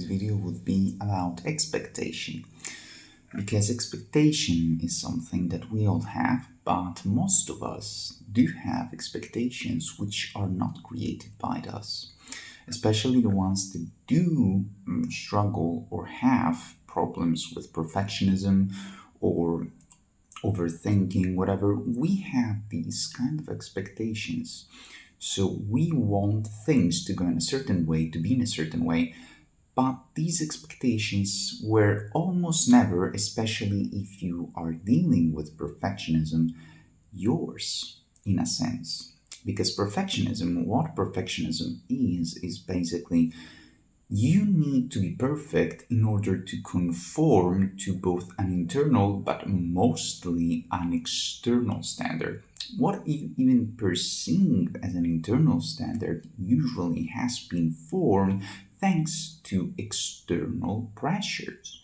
video would be about expectation. Because expectation is something that we all have, but most of us do have expectations which are not created by us, especially the ones that do struggle or have problems with perfectionism or overthinking, whatever. We have these kind of expectations. So we want things to go in a certain way, to be in a certain way, but these expectations were almost never, especially if you are dealing with perfectionism, yours in a sense. Because what perfectionism is basically you need to be perfect in order to conform to both an internal but mostly an external standard. What is even perceived as an internal standard usually has been formed thanks to external pressures.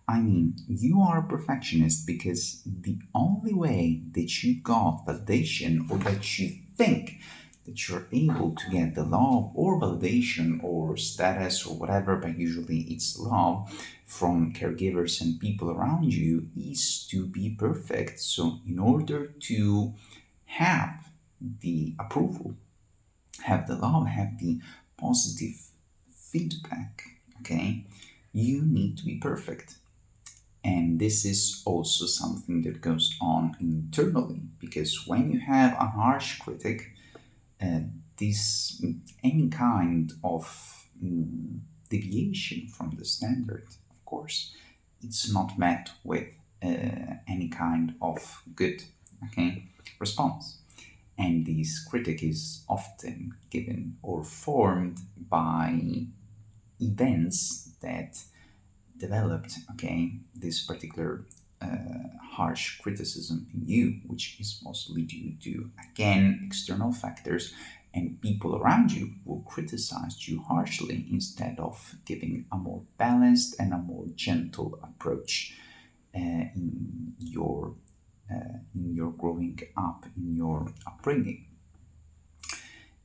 I mean, you are a perfectionist because the only way that you got validation or that you think that you're able to get the love or validation or status or whatever, but usually it's love from caregivers and people around you is to be perfect. So, in order to have the approval, have the love, have the positive feedback, okay, you need to be perfect. And this is also something that goes on internally because when you have a harsh critic, uh, this any kind of deviation from the standard, of course, it's not met with any kind of good, okay, response. And this critic is often given or formed by events that developed, okay, this particular harsh criticism in you, which is mostly due to, again, external factors, and people around you will criticize you harshly instead of giving a more balanced and a more gentle approach in your growing up, in your upbringing.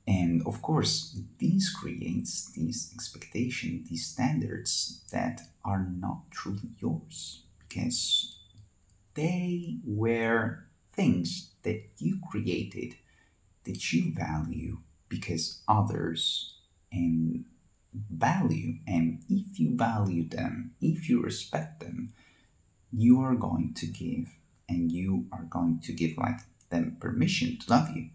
And of course, this creates these expectations, these standards that are not truly yours because they were things that you created, that you value because others and value. And if you value them, if you respect them, you are going to give and you are going to give like them permission to love you.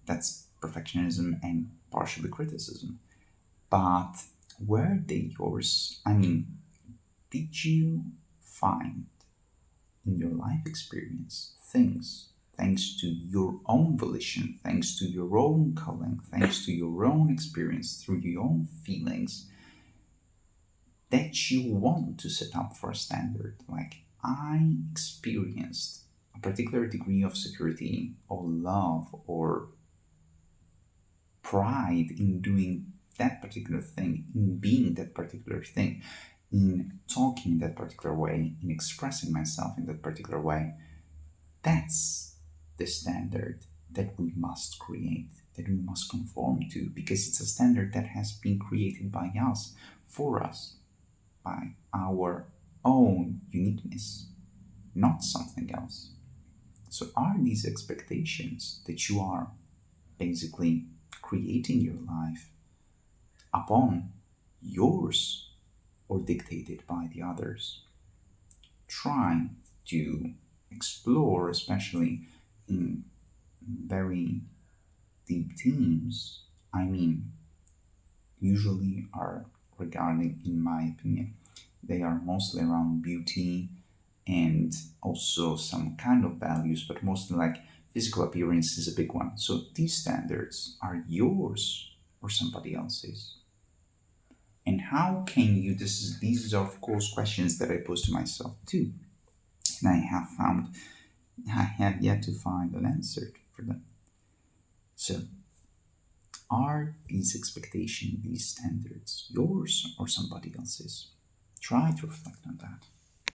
That's perfectionism and partially criticism. But were they yours? I mean, did you find in your life experience things thanks to your own volition, thanks to your own calling, thanks to your own experience, through your own feelings, that you want to set up for a standard? Like, I experienced a particular degree of security or love or pride in doing that particular thing, in being that particular thing, in talking in that particular way, in expressing myself in that particular way. That's the standard that we must create, that we must conform to, because it's a standard that has been created by us, for us, by our own uniqueness, not something else. So, are these expectations that you are basically creating your life upon yours or dictated by the others? Try to explore, especially in very deep themes. I mean, usually are regarding, in my opinion, they are mostly around beauty and also some kind of values, but mostly like physical appearance is a big one. So these standards are yours or somebody else's. And how can you, these are of course questions that I pose to myself too. And I have yet to find an answer for them. So are these expectations, these standards yours or somebody else's? Try to reflect on that.